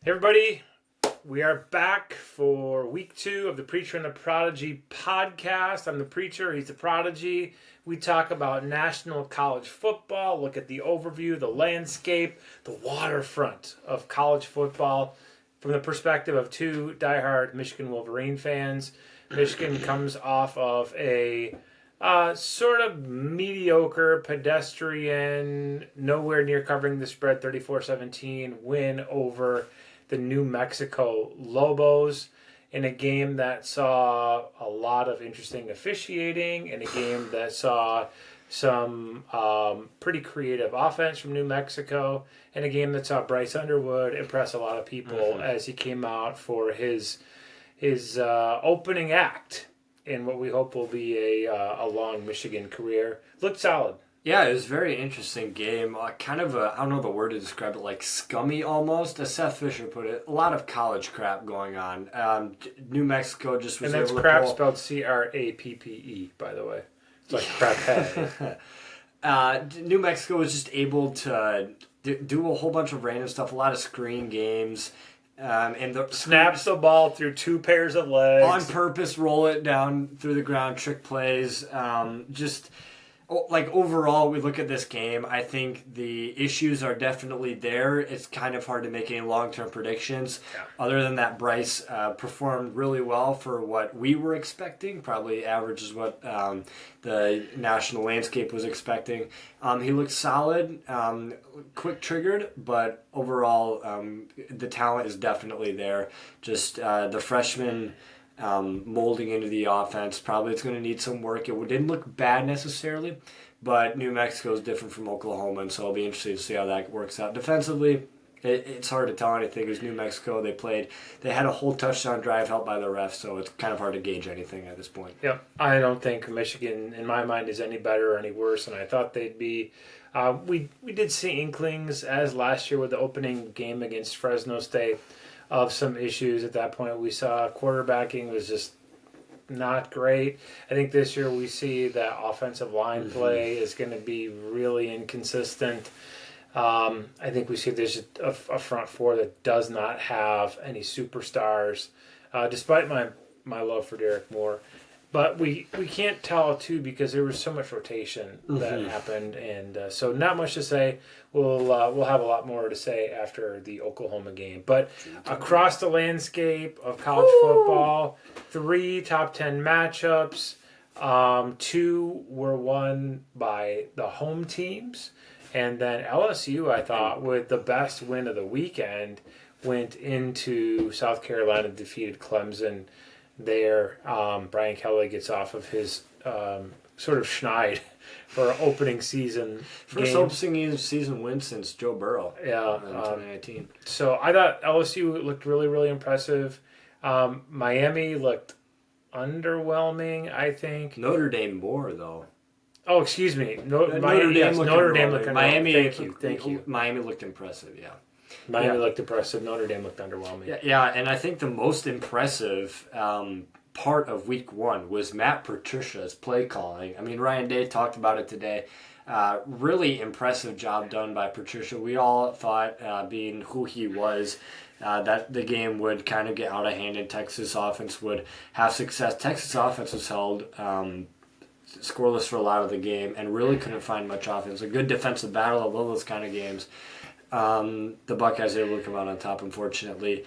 Hey everybody, we are back for week 2 of the Preacher and the Prodigy podcast. I'm the preacher, he's the prodigy. We talk about national college football, look at the overview, the landscape, the waterfront of college football from the perspective of two diehard Michigan Wolverine fans. Michigan comes off of a sort of mediocre, pedestrian, nowhere near covering the spread 34-17 win over the New Mexico Lobos in a game that saw a lot of interesting officiating, in a game that saw some pretty creative offense from New Mexico, and a game that saw Bryce Underwood impress a lot of people as he came out for his opening act in what we hope will be a long Michigan career. Looked solid. Yeah, it was a very interesting game. Kind of I don't know the word to describe it, like scummy almost, as Seth Fisher put it. A lot of college crap going on. New Mexico just was able to And that's crap pull... spelled C-R-A-P-P-E, by the way. It's like crap head. New Mexico was just able to do a whole bunch of random stuff, a lot of screen games. And Snaps the ball through two pairs of legs. On purpose, roll it down through the ground, trick plays. Overall, we look at this game, I think the issues are definitely there. It's kind of hard to make any long-term predictions. Yeah. Other than that, Bryce performed really well for what we were expecting, probably average is what the national landscape was expecting. He looked solid, quick-triggered, but overall, the talent is definitely there. Just the freshman... molding into the offense. Probably it's going to need some work. It didn't look bad necessarily, but New Mexico is different from Oklahoma, and so it'll be interesting to see how that works out. Defensively, it's hard to tell anything. It was New Mexico. They had a whole touchdown drive helped by the refs, so it's kind of hard to gauge anything at this point. Yep. I don't think Michigan, in my mind, is any better or any worse than I thought they'd be. We did see inklings, as last year with the opening game against Fresno State, of some issues at that point. We saw quarterbacking was just not great. I think this year we see that offensive line play is going to be really inconsistent. I think we see there's a front four that does not have any superstars, despite my love for Derek Moore. But we can't tell, too, because there was so much rotation that happened. And so not much to say. We'll have a lot more to say after the Oklahoma game. But across the landscape of college football, 3 top 10 matchups. 2 were won by the home teams. And then LSU, I thought, with the best win of the weekend, went into South Carolina, defeated Clemson. There, Brian Kelly gets off of his sort of schneid for opening season First opening season win since Joe Burrow. Yeah, in 2019. So I thought LSU looked really, really impressive. Miami looked underwhelming, I think. Notre Dame more, though. Oh, excuse me. Notre Dame looked underwhelming. Miami, Thank you. Miami looked impressive, yeah. Miami looked impressive. Notre Dame looked underwhelming. Yeah, and I think the most impressive part of week 1 was Matt Patricia's play calling. I mean, Ryan Day talked about it today. Really impressive job done by Patricia. We all thought, being who he was, that the game would kind of get out of hand and Texas offense would have success. Texas offense was held scoreless for a lot of the game and really couldn't find much offense. A good defensive battle. I love those kind of games. The Buckeyes able to come out on top, unfortunately.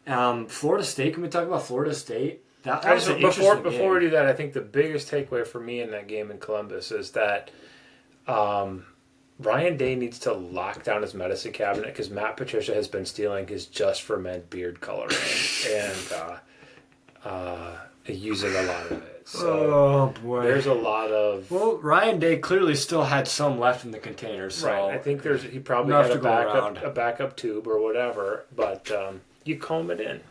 Florida State, can we talk about Florida State? That was an interesting Before we game. do that, I think the biggest takeaway for me in that game in Columbus is that Ryan Day needs to lock down his medicine cabinet because Matt Patricia has been stealing his Just for Men beard coloring and using a lot of it. So oh boy, there's a lot of. Well, Ryan Day clearly still had some left in the container, so Right, I think he probably had a backup tube or whatever, but you comb it in.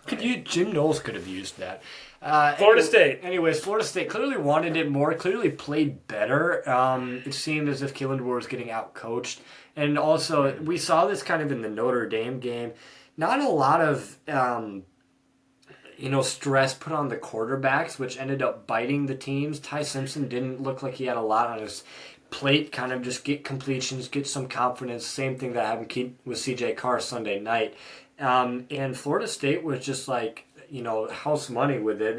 Jim Knowles could have used that. Florida State. Anyways, Florida State clearly wanted it more, clearly played better. It seemed as if Killendor was getting out-coached. And also, we saw this kind of in the Notre Dame game. Not a lot of stress put on the quarterbacks, which ended up biting the teams. Ty Simpson didn't look like he had a lot on his plate, kind of just get completions, get some confidence. Same thing that happened with C.J. Carr Sunday night. And Florida State was just like, house money with it.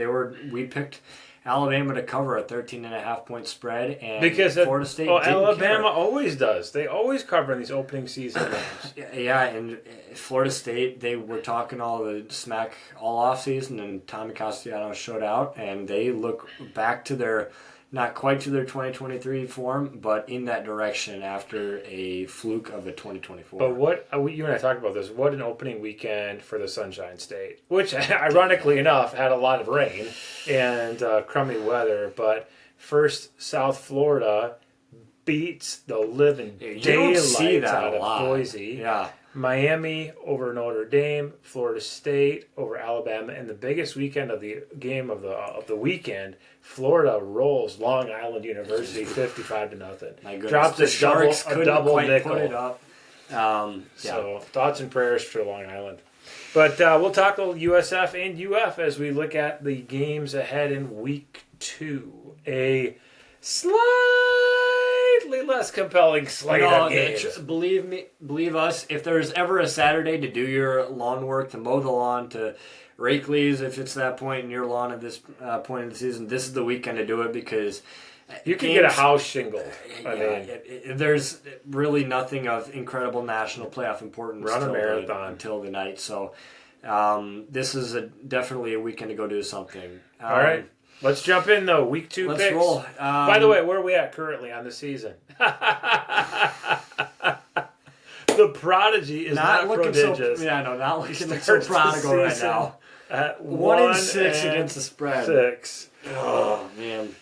We picked Alabama to cover a 13.5-point spread, and Because Florida State didn't Alabama care. always does. They always cover in these opening season games. Yeah, and Florida State, they were talking all the smack all offseason, and Tommy Castellanos showed out, and they look back to their, not quite to their 2023 form, but in that direction after a fluke of a 2024. But what you and I talked about this? What an opening weekend for the Sunshine State, which ironically enough had a lot of rain and crummy weather. But first, South Florida beats the living daylights out of Boise. Yeah. Miami over Notre Dame, Florida State over Alabama, and the biggest weekend of the game of the weekend, Florida rolls Long Island University 55-0. My goodness, Drops the Sharks a couldn't double quite nickel. put it up. So thoughts and prayers for Long Island. But we'll talk a little USF and UF as we look at the games ahead in week 2. A slightly less compelling slate of games. Believe us, if there's ever a Saturday to do your lawn work, to mow the lawn, to rake leaves if it's that point in your lawn at this point in the season, this is the weekend to do it, because you can get a house shingled. There's really nothing of incredible national playoff importance Run a marathon until the night. So this is definitely a weekend to go do something. All right. Let's jump in, though. Week 2 let's picks. Roll. By the way, where are we at currently on the season? The prodigy is not prodigious. Not looking so prodigal right now. At 1-6 against the spread. 6. Oh, man.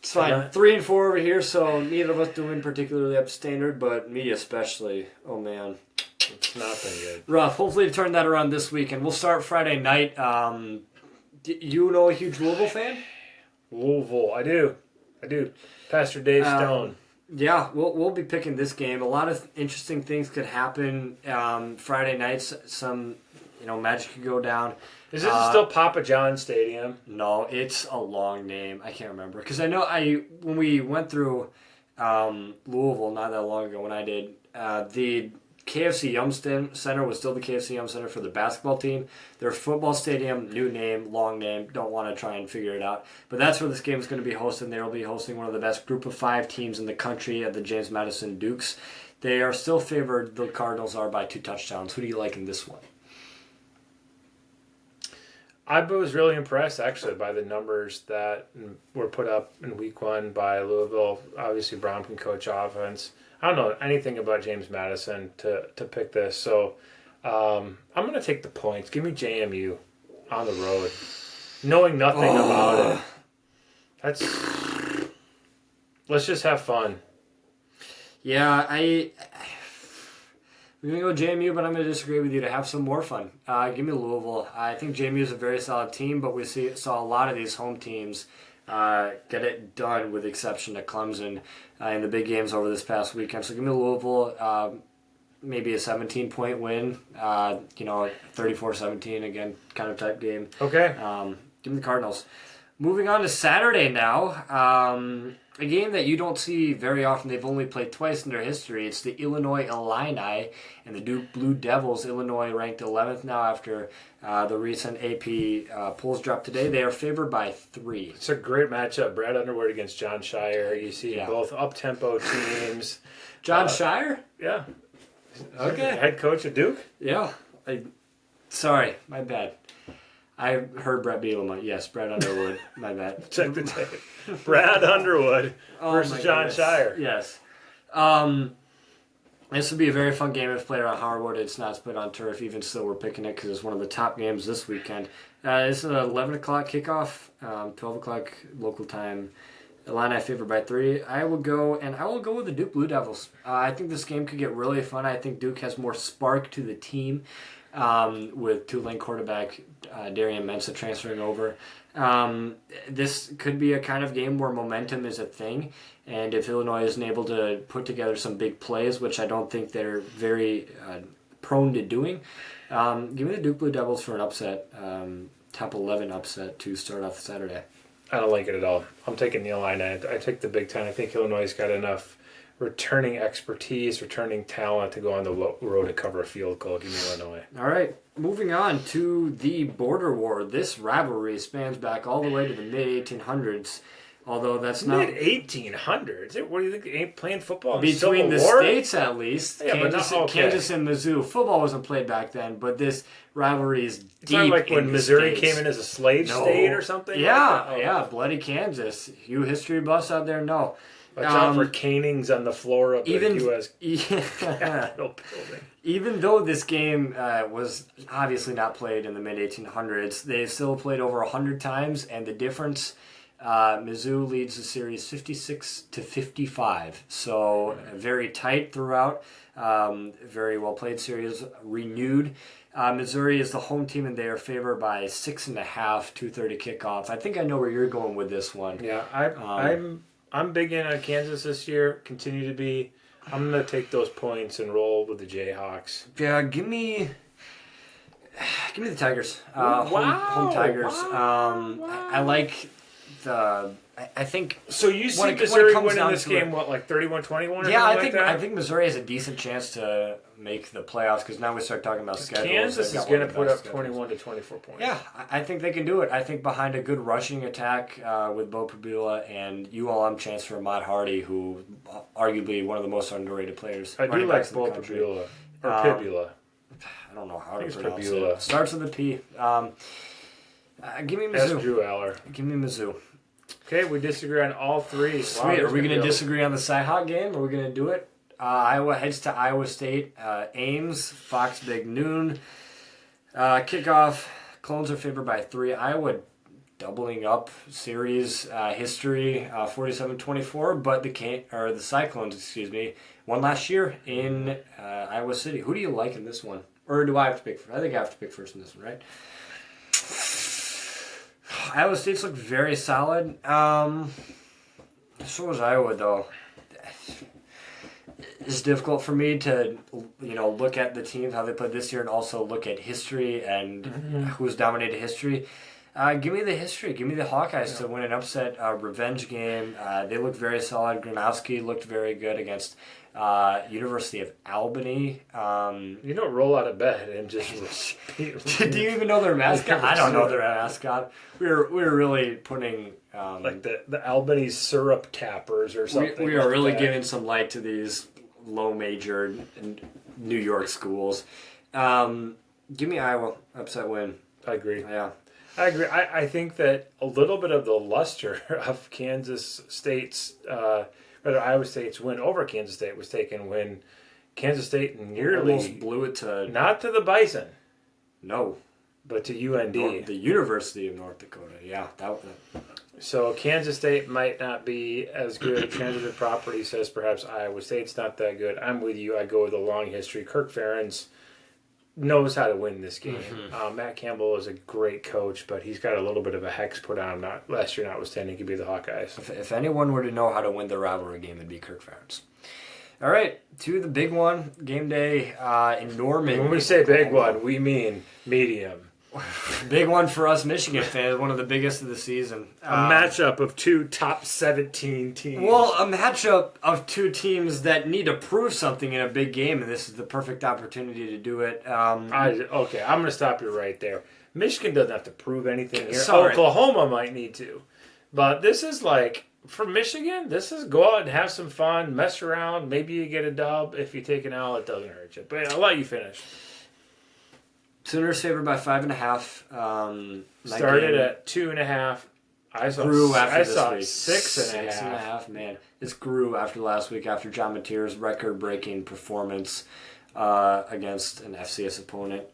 It's fine. 3-4 over here, so neither of us doing particularly up to standard, but me especially. Oh, man. It's not been good. Rough. Hopefully to turn that around this week, and we'll start Friday night. You know a huge Louisville fan? Louisville. I do. Pastor Dave Stone. Yeah, we'll be picking this game. A lot of interesting things could happen Friday nights. Some, magic could go down. Is this still Papa John Stadium? No, it's a long name. I can't remember. Because I know when we went through Louisville not that long ago when I did, the KFC Yum Center was still the KFC Yum Center for the basketball team. Their football stadium, new name, long name, don't want to try and figure it out. But that's where this game is going to be hosted. They will be hosting one of the best group of 5 teams in the country at the James Madison Dukes. They are still favored, the Cardinals are, by 2 touchdowns. Who do you like in this one? I was really impressed, actually, by the numbers that were put up in week 1 by Louisville. Obviously, Brown can coach offense. I don't know anything about James Madison to pick this, so I'm going to take the points. Give me JMU on the road, knowing nothing about it. Let's just have fun. Yeah, we're going to go JMU, but I'm going to disagree with you to have some more fun. Give me Louisville. I think JMU is a very solid team, but we saw a lot of these home teams get it done, with the exception of Clemson in the big games over this past weekend. So give me Louisville, maybe a 17-point win, 34-17 again, kind of type game. Okay. Give me the Cardinals. Moving on to Saturday now, a game that you don't see very often. They've only played twice in their history. It's the Illinois Illini and the Duke Blue Devils. Illinois ranked 11th now after the recent AP polls dropped today. They are favored by 3. It's a great matchup. Brad Underwood against John Shire. You see both up-tempo teams. John Shire? Yeah. Okay. Head coach of Duke? Yeah. Sorry, my bad. I heard Brett Bielema. Yes, Brad Underwood. My bad. Check the tape. Brad Underwood versus John Shire. Yes. This would be a very fun game if played on hardwood. It's not split on turf. Even still, we're picking it because it's one of the top games this weekend. It's an 11 o'clock kickoff, 12 o'clock local time. Illini favored by 3. I will go with the Duke Blue Devils. I think this game could get really fun. I think Duke has more spark to the team with Tulane quarterback Darian Mensah transferring over. This could be a kind of game where momentum is a thing, and if Illinois isn't able to put together some big plays, which I don't think they're very prone to doing, give me the Duke Blue Devils for an upset, top 11 upset to start off Saturday. I don't like it at all. I'm taking the Illini. I take the Big Ten. I think Illinois got enough returning expertise, returning talent to go on the road to cover a field goal. Give me Illinois. All right, moving on to the border war. This rivalry spans back all the way to the mid-1800s, although that's not... Mid-1800s? What do you think? They ain't playing football in Between the Civil War? states, at least. Yeah, Kansas, but not, okay. Kansas and Mizzou. Football wasn't played back then, but this rivalry is deep. It's not like when in the Missouri States. came in as a slave state or something? Yeah, like yeah, bloody Kansas. You history buffs out there know. Watch out for canings on the floor of the U.S. Capitol building. Even though this game was obviously not played in the mid-1800s, they still played over 100 times, and the difference, Mizzou leads the series 56-55. So very tight throughout. Very well played series, renewed. Missouri is the home team, and they are favored by 6.5, 2:30 kickoff. I think I know where you're going with this one. Yeah, I'm big in on Kansas this year. Continue to be. I'm gonna take those points and roll with the Jayhawks. Yeah, give me the Tigers. Wow. Home Tigers. Wow. I like the. I think. So you see Missouri winning this game, what, like 31-21? Yeah, I think Missouri has a decent chance to make the playoffs because now we start talking about schedules. Kansas is going to put up 21 to 24 points. Yeah, I think they can do it. I think behind a good rushing attack with Bo Pribula and ULM transfer Matt Hardy, who arguably one of the most underrated players. I do like Bo Pribula or Pibula. I don't know how to pronounce Pribula. it. Starts with a P. Give me Mizzou. That's Drew Aller. Give me Mizzou. Okay, we disagree on all three. Sweet. Are we going to disagree on the Cy-Hawk game? Are we going to do it? Iowa heads to Iowa State. Ames, Fox Big Noon. Kickoff. Clones are favored by 3. Iowa doubling up series history, 47-24. But the Cyclones, won last year in Iowa City. Who do you like in this one? Or do I have to pick first? I think I have to pick first in this one, right? Iowa State's looked very solid. So was Iowa, though. It's difficult for me to, look at the teams, how they played this year, and also look at history and who's dominated history. Give me the history. Give me the Hawkeyes to win an upset revenge game. They looked very solid. Gronowski looked very good against University of Albany. You don't roll out of bed and just... Do you even know their mascot? I don't know their mascot. We were really putting... like the Albany syrup tappers or something. We are really giving some light to these low-major New York schools. Give me Iowa. Upset win. I agree. Yeah. I agree. I think that a little bit of the luster of Kansas State's... Iowa State's win over Kansas State was taken when Kansas State nearly almost blew it to... Not to the Bison. No. But to UND. The University of North Dakota. Yeah. So Kansas State might not be as good a transitive property says perhaps Iowa State's not that good. I'm with you. I go with a long history. Kirk Ferentz knows how to win this game. Matt Campbell is a great coach, but he's got a little bit of a hex put on last year notwithstanding. He could be the Hawkeyes. If anyone were to know how to win the rivalry game, it'd be Kirk Ferentz. All right, to the big one, game day in Norman. When we say big one, we mean medium. Big one for us Michigan fans, one of the biggest of the season. A matchup of two top 17 teams. Well, a matchup of two teams that need to prove something in a big game, and this is the perfect opportunity to do it. Okay, I'm going to stop you right there. Michigan doesn't have to prove anything here. Sorry. Oklahoma might need to. But this is like, for Michigan, this is go out and have some fun, mess around. Maybe you get a dub. If you take an L, it doesn't hurt you. But I'll let you finish. Sooners favored by 5.5. Started at 2.5. I saw 6.5. Man, this grew after last week after John Mateer's record-breaking performance against an FCS opponent.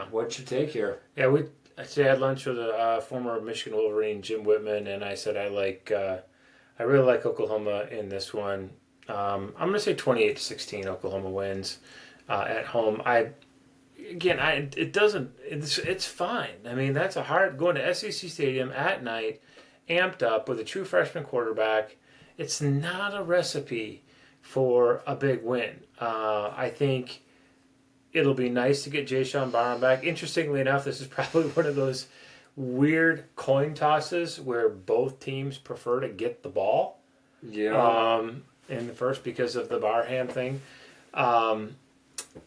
What'd you take here? Yeah, I had lunch with a former Michigan Wolverine, Jim Whitman, and I said I really like Oklahoma in this one. I'm going to say 28-16 Oklahoma wins at home. It's fine. I mean, that's a hard going to SEC Stadium at night, amped up with a true freshman quarterback. It's not a recipe for a big win. I think it'll be nice to get Jay Sean Barham back. Interestingly enough, this is probably one of those weird coin tosses where both teams prefer to get the ball. Yeah. In the first because of the Barham thing, or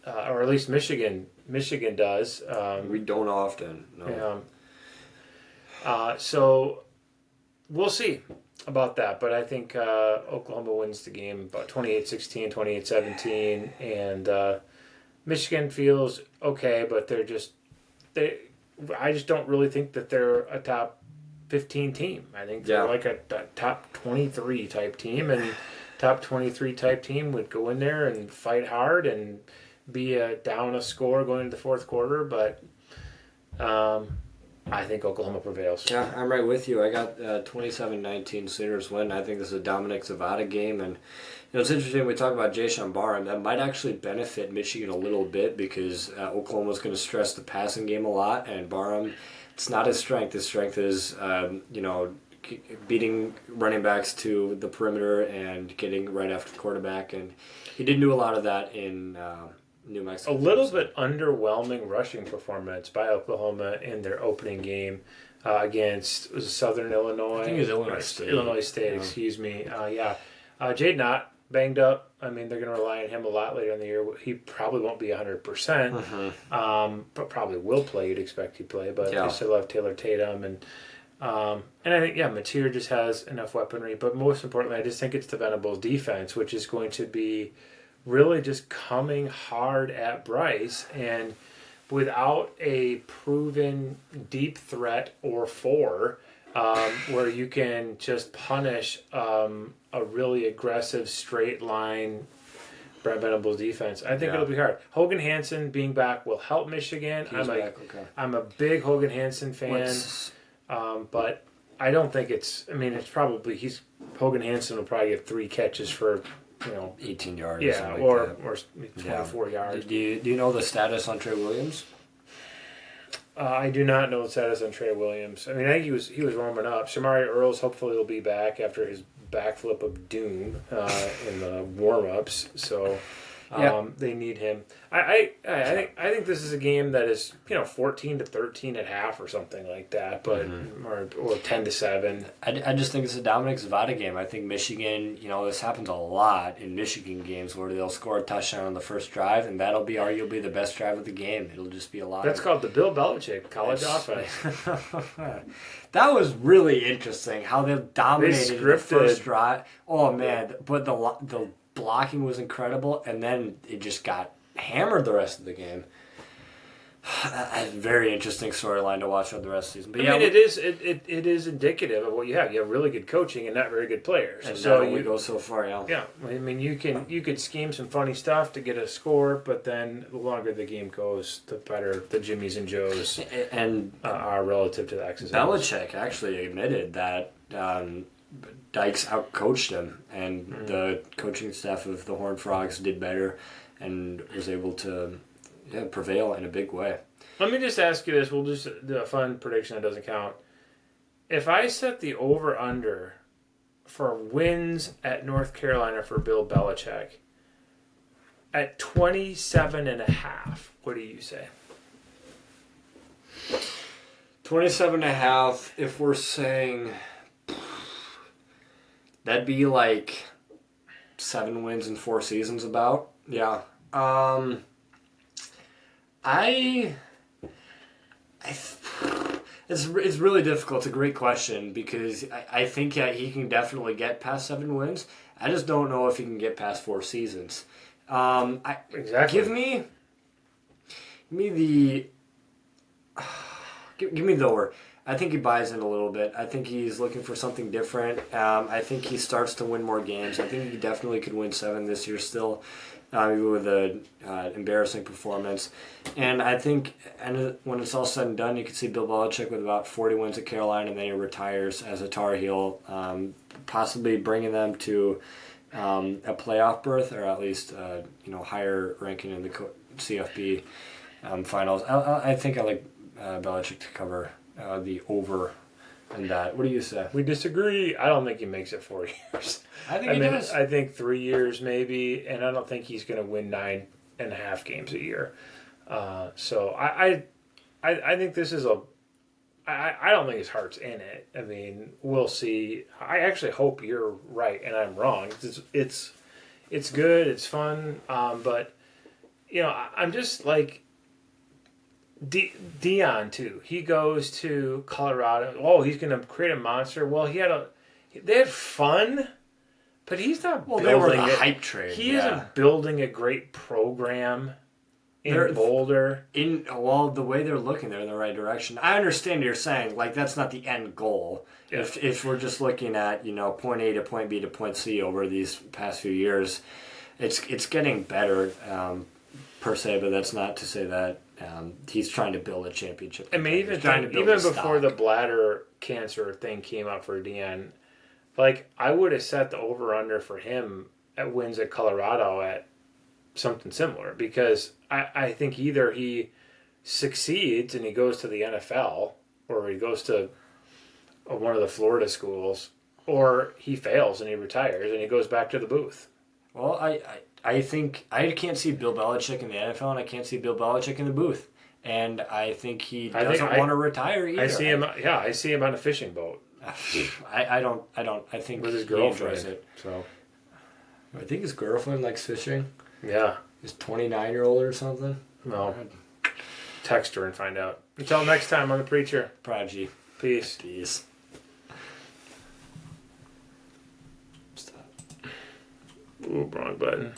at least Michigan does. We don't often. No. So we'll see about that, but I think Oklahoma wins the game about 28-16, 28-17, and Michigan feels okay, but I just don't really think that they're a top 15 team. I think they're like a top 23 type team, and top 23 type team would go in there and fight hard and be down a score going into the fourth quarter, but I think Oklahoma prevails. Yeah, I'm right with you. I got 27-19 Sooners win. I think this is a Dominic Zavada game, and it's interesting we talk about Jason Barham. That might actually benefit Michigan a little bit because Oklahoma's going to stress the passing game a lot, and Barham, it's not his strength. His strength is beating running backs to the perimeter and getting right after the quarterback, and he didn't do a lot of that in New Mexico. A little bit underwhelming rushing performance by Oklahoma in their opening game against Southern Illinois. I think it was Illinois State. Illinois State, excuse me. Jade Knott banged up. I mean, they're going to rely on him a lot later in the year. He probably won't be 100%, but probably will play. You'd expect he'd play, but they still have Taylor Tatum. And I think, Mateer just has enough weaponry. But most importantly, I just think it's the Venables defense, which is going to be really just coming hard at Bryce. And without a proven deep threat or four, where you can just punish a really aggressive straight line Brent Venables defense, I think it'll be hard. Hogan Hansen being back will help Michigan. I'm a big Hogan Hansen fan, but I don't think it's. I mean, it's probably Hogan Hansen will probably get 3 catches for 18 yards. Yeah, or 24 yards. Do you know the status on Trey Williams? I do not know the status on Trey Williams. I mean, I think he was warming up. Shamari Earls hopefully will be back after his backflip of doom in the warm-ups. So they need him. I think this is a game that is 14-13 at half or something like that, but or 10-7. I just think it's a Dominic Zavada game. I think Michigan. This happens a lot in Michigan games where they'll score a touchdown on the first drive, and that'll be arguably the best drive of the game. It'll just be a lot. That's called the Bill Belichick college offense. That was really interesting how they dominated the first drive. Oh man, but the blocking was incredible, and then it just got hammered the rest of the game. A very interesting storyline to watch for the rest of the season. But it is indicative of what you have. You have really good coaching and not very good players. And so you go so far, Yeah, I mean you could scheme some funny stuff to get a score, but then the longer the game goes, the better the Jimmies and Joes are relative to the X's. Belichick actually admitted that Dykes outcoached him, and the coaching staff of the Horned Frogs did better and was able to prevail in a big way. Let me just ask you this. We'll just do a fun prediction that doesn't count. If I set the over-under for wins at North Carolina for Bill Belichick at 27.5, what do you say? 27.5, if we're saying... That'd be like 7 wins in 4 seasons about. Yeah. It's really difficult. It's a great question because I think he can definitely get past 7 wins. I just don't know if he can get past 4 seasons. Exactly. Give me the over. I think he buys in a little bit. I think he's looking for something different. I think he starts to win more games. I think he definitely could win 7 this year still, even with an embarrassing performance. And I think when it's all said and done, you could see Bill Belichick with about 40 wins at Carolina, and then he retires as a Tar Heel, possibly bringing them to a playoff berth or at least higher ranking in the CFB finals. I think I like Belichick to cover the over and that. What do you say? We disagree. I don't think he makes it 4 years. I think he does. I think 3 years maybe, and I don't think he's going to win 9.5 games a year. So I think this is a I don't think his heart's in it. I mean, we'll see. I actually hope you're right and I'm wrong. It's good. It's fun. But I'm just like Dion too. He goes to Colorado. Oh, he's going to create a monster. Well, they had fun, but he's not. Well, building they were the hype train. He isn't building a great program in Boulder. The way they're looking, they're in the right direction. I understand you're saying like that's not the end goal. Yeah. If we're just looking at point A to point B to point C over these past few years, it's getting better per se. But that's not to say that he's trying to build a championship. I mean, even before the bladder cancer thing came up for Dion, like I would have set the over under for him at wins at Colorado at something similar, because I think either he succeeds and he goes to the NFL, or he goes to one of the Florida schools, or he fails and he retires and he goes back to the booth. Well, I think I can't see Bill Belichick in the NFL, and I can't see Bill Belichick in the booth, and I think he doesn't want to retire either. I see him on a fishing boat. I don't. I think with his girlfriend. He enjoys it. So I think his girlfriend likes fishing. Yeah. His 29-year-old or something. No. Text her and find out. Until next time on The Preacher. Prodigy. Peace. Peace. Stop. Ooh, wrong button.